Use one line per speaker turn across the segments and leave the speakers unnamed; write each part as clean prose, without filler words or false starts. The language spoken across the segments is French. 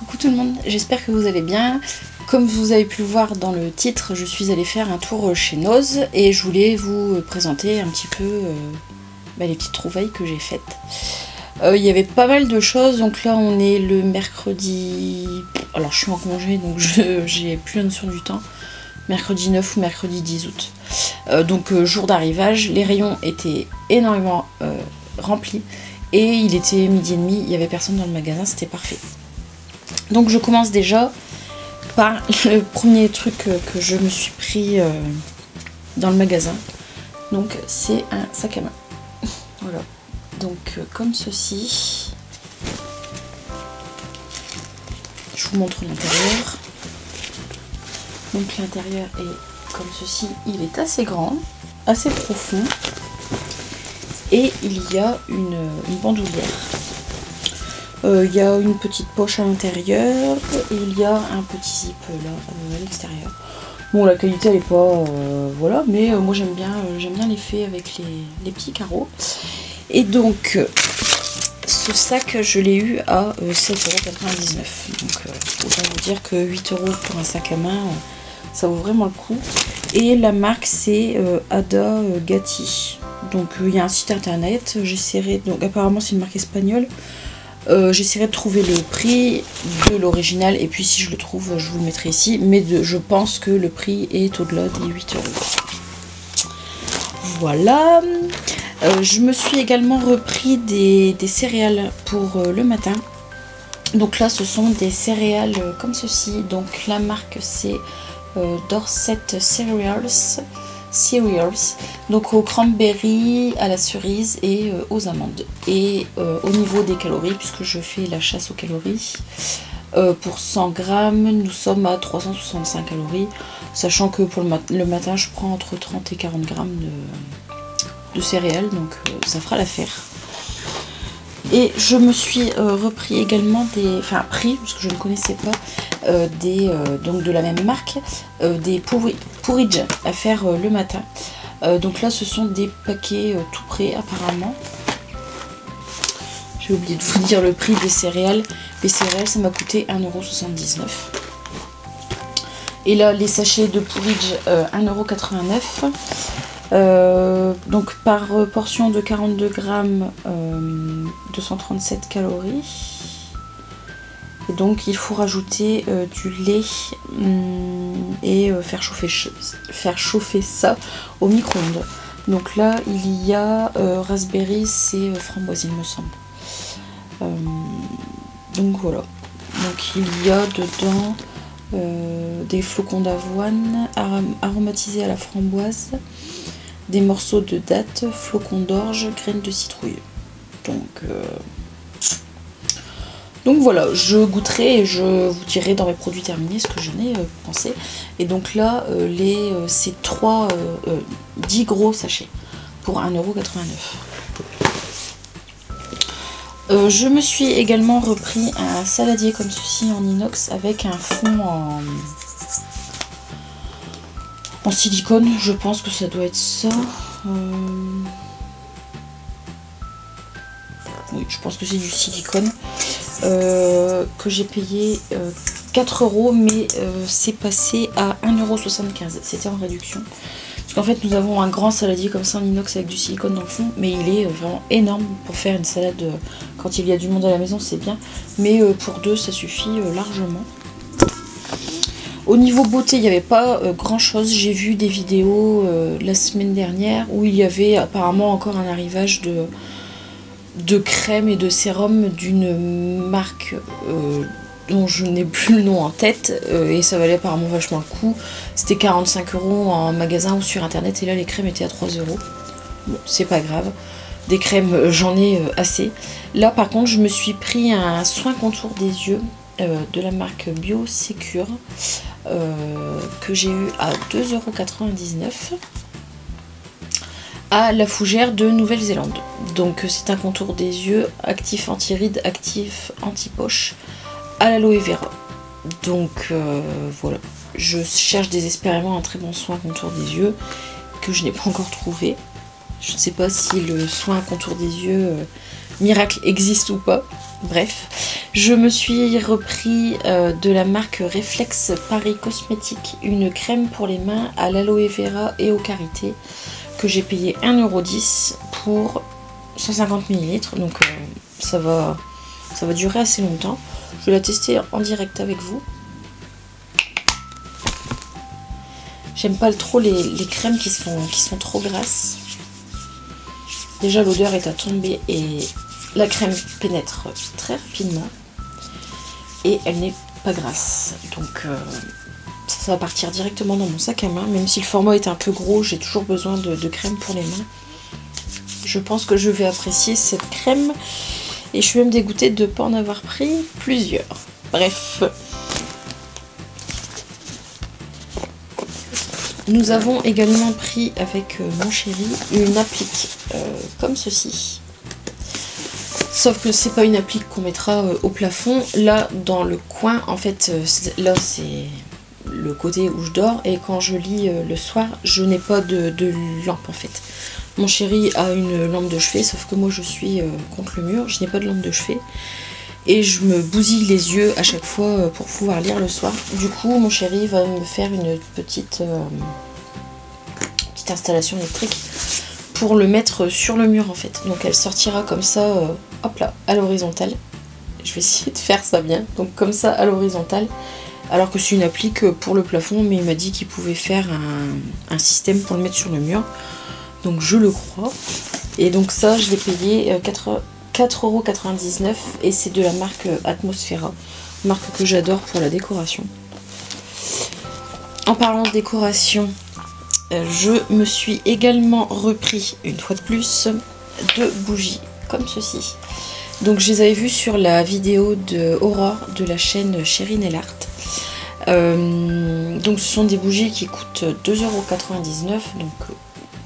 Coucou tout le monde, j'espère que vous allez bien. Comme vous avez pu le voir dans le titre, je suis allée faire un tour chez Noz et je voulais vous présenter un petit peu les petites trouvailles que j'ai faites. Il y avait pas mal de choses, donc là on est le mercredi... Alors je suis en congé donc j'ai plus la notion du temps. Mercredi 9 ou mercredi 10 août. Jour d'arrivage, les rayons étaient énormément remplis et il était midi et demi, il n'y avait personne dans le magasin, c'était parfait. Donc je commence déjà par le premier truc que je me suis pris dans le magasin. Donc c'est un sac à main. Voilà. Donc comme ceci. Je vous montre l'intérieur. Donc l'intérieur est comme ceci. Il est assez grand, assez profond. Et il y a une bandoulière. Il y a une petite poche à l'intérieur et il y a un petit zip là à l'extérieur. Bon, la qualité elle est pas voilà, mais moi j'aime bien l'effet avec les petits carreaux. Et donc ce sac je l'ai eu à 7,99 €. Donc autant vous dire que 8 € pour un sac à main, ça vaut vraiment le coup. Et la marque c'est Ada Gatti. Donc il y a un site internet, j'essaierai, donc apparemment c'est une marque espagnole. J'essaierai de trouver le prix de l'original et puis si je le trouve je vous le mettrai ici, mais je pense que le prix est au-delà des 8 €. Voilà. Je me suis également repris des céréales pour le matin. Donc là ce sont des céréales comme ceci. Donc la marque c'est Dorset Cereals. Donc au cranberry, à la cerise et aux amandes. Et au niveau des calories, puisque je fais la chasse aux calories, pour 100 grammes, nous sommes à 365 calories, sachant que pour le matin, je prends entre 30 et 40 grammes de céréales, donc ça fera l'affaire. Et je me suis repris également pris, parce que je ne connaissais pas, donc de la même marque, des porridge à faire le matin. Donc là ce sont des paquets tout prêts apparemment. J'ai oublié de vous dire le prix des céréales. Les céréales ça m'a coûté 1,79 €. Et là les sachets de porridge 1,89 €. Donc par portion de 42 grammes, 237 calories. Et donc il faut rajouter du lait et faire chauffer ça au micro-ondes. Donc là il y a raspberry et framboise il me semble. Donc voilà. Donc il y a dedans des flocons d'avoine aromatisés à la framboise, des morceaux de dattes, flocons d'orge, graines de citrouille. Donc voilà, je goûterai et je vous dirai dans mes produits terminés ce que j'en ai pensé. Et donc là, c'est 10 gros sachets pour 1,89 €. Je me suis également repris un saladier comme ceci en inox avec un fond en silicone. Je pense que ça doit être ça. Oui, je pense que c'est du silicone. Que j'ai payé 4 €, mais c'est passé à 1,75 €. C'était en réduction. Parce qu'en fait, nous avons un grand saladier comme ça en inox avec du silicone dans le fond, mais il est vraiment énorme pour faire une salade quand il y a du monde à la maison, c'est bien. Mais pour deux, ça suffit largement. Au niveau beauté, il n'y avait pas grand chose. J'ai vu des vidéos la semaine dernière où il y avait apparemment encore un arrivage de crème et de sérum d'une marque dont je n'ai plus le nom en tête et ça valait apparemment vachement le coup. C'était 45 € en magasin ou sur internet et là les crèmes étaient à 3 €. Bon, c'est pas grave. Des crèmes, j'en ai assez. Là par contre, je me suis pris un soin contour des yeux de la marque Biosecure que j'ai eu à 2,99 € à la Fougère de Nouvelle-Zélande. Donc c'est un contour des yeux actif anti-rides, actif anti-poche à l'aloe vera. Donc voilà, je cherche désespérément un très bon soin contour des yeux que je n'ai pas encore trouvé. Je ne sais pas si le soin contour des yeux miracle existe ou pas. Bref, Je me suis repris de la marque Reflex Paris Cosmétique, une crème pour les mains à l'aloe vera et au karité, que j'ai payé 1,10 € pour 150 ml. Donc ça va durer assez longtemps. Je vais la tester en direct avec vous. J'aime pas trop les crèmes qui sont trop grasses. Déjà l'odeur est à tomber et la crème pénètre très rapidement. Et elle n'est pas grasse. Donc ça va partir directement dans mon sac à main. Même si le format est un peu gros, j'ai toujours besoin de crème pour les mains. Je pense que je vais apprécier cette crème. Et je suis même dégoûtée de ne pas en avoir pris plusieurs. Bref. Nous avons également pris avec mon chéri une applique comme ceci. Sauf que c'est pas une applique qu'on mettra au plafond. Là, dans le coin, en fait, là c'est le côté où je dors. Et quand je lis le soir, je n'ai pas de lampe en fait. Mon chéri a une lampe de chevet, sauf que moi je suis contre le mur. Je n'ai pas de lampe de chevet. Et je me bousille les yeux à chaque fois pour pouvoir lire le soir. Du coup, mon chéri va me faire une petite installation électrique pour le mettre sur le mur en fait. Donc elle sortira comme ça, hop là, à l'horizontale. Je vais essayer de faire ça bien. Donc comme ça à l'horizontale. Alors que c'est une applique pour le plafond, mais il m'a dit qu'il pouvait faire un système pour le mettre sur le mur. Donc je le crois. Et donc ça, je l'ai payé 4,99 € et c'est de la marque Atmosfera, marque que j'adore pour la décoration. En parlant de décoration, je me suis également repris, une fois de plus, deux bougies comme ceci. Donc je les avais vues sur la vidéo de Aurore de la chaîne Chéri Nail Art. Donc ce sont des bougies qui coûtent 2,99 €. Donc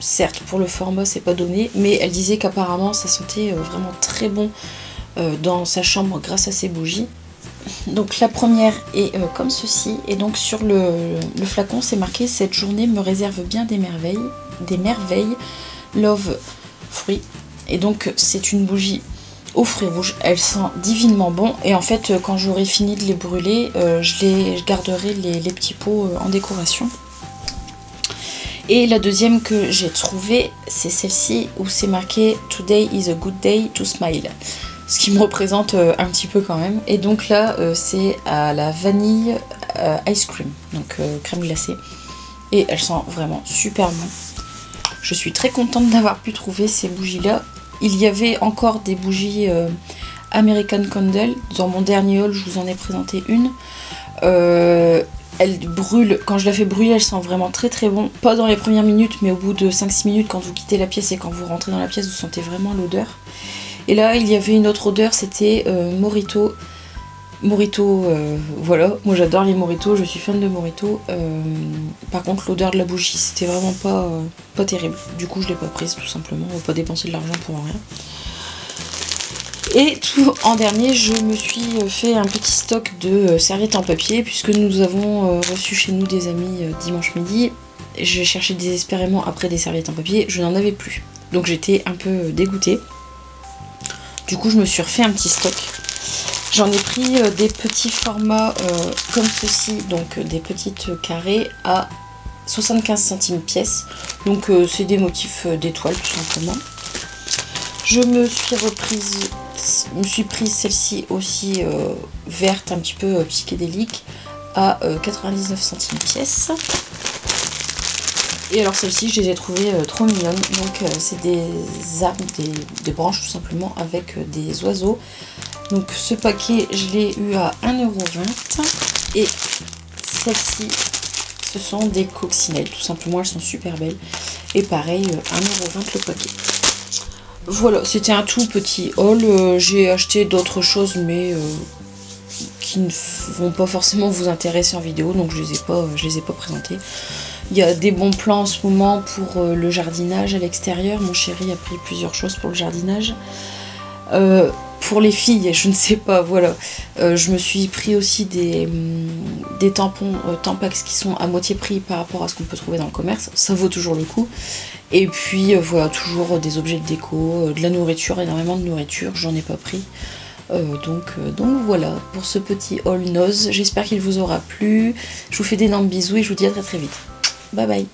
certes pour le format c'est pas donné, mais elle disait qu'apparemment ça sentait vraiment très bon dans sa chambre grâce à ces bougies. Donc la première est comme ceci, et donc sur le flacon c'est marqué: cette journée me réserve bien des merveilles, love fruits. Et donc c'est une bougie aux fruits rouges, elle sent divinement bon, et en fait quand j'aurai fini de les brûler, je garderai les petits pots en décoration. Et la deuxième que j'ai trouvée, c'est celle-ci où c'est marqué Today is a good day to smile. Ce qui me représente un petit peu quand même. Et donc là, c'est à la vanille ice cream, donc crème glacée. Et elle sent vraiment super bon. Je suis très contente d'avoir pu trouver ces bougies-là. Il y avait encore des bougies American Candle. Dans mon dernier haul, je vous en ai présenté une. Elle brûle, quand je la fais brûler, elle sent vraiment très très bon. Pas dans les premières minutes, mais au bout de 5-6 minutes, quand vous quittez la pièce et quand vous rentrez dans la pièce, vous sentez vraiment l'odeur. Et là, il y avait une autre odeur, c'était Morito. Morito, voilà, moi j'adore les Morito, je suis fan de Morito. Par contre, l'odeur de la bougie, c'était vraiment pas terrible. Du coup, je l'ai pas prise, tout simplement. On va pas dépenser de l'argent pour rien. Et tout en dernier, je me suis fait un petit stock de serviettes en papier, puisque nous avons reçu chez nous des amis dimanche midi. J'ai cherché désespérément après des serviettes en papier, je n'en avais plus. Donc j'étais un peu dégoûtée. Du coup, je me suis refait un petit stock. J'en ai pris des petits formats comme ceci, donc des petites carrées à 75 centimes pièce. Donc c'est des motifs d'étoiles tout simplement. Je me suis prise celle-ci aussi verte, un petit peu psychédélique, à 99 centimes pièce. Et alors celle-ci, je les ai trouvées trop mignonnes. Donc c'est des arbres, des branches tout simplement, avec des oiseaux. Donc ce paquet, je l'ai eu à 1,20 €. Et celle-ci, ce sont des coccinelles, tout simplement, elles sont super belles. Et pareil, 1,20 € le paquet. Voilà, c'était un tout petit haul. J'ai acheté d'autres choses, mais qui ne vont pas forcément vous intéresser en vidéo, donc je les ai pas présentées. Il y a des bons plans en ce moment pour le jardinage à l'extérieur. Mon chéri a pris plusieurs choses pour le jardinage. Pour les filles, je ne sais pas, voilà. Je me suis pris aussi des tampons Tampax qui sont à moitié prix par rapport à ce qu'on peut trouver dans le commerce. Ça vaut toujours le coup. Et puis voilà, toujours des objets de déco, de la nourriture, énormément de nourriture, j'en ai pas pris. Donc voilà pour ce petit haul nose. J'espère qu'il vous aura plu. Je vous fais d'énormes bisous et je vous dis à très très vite. Bye bye.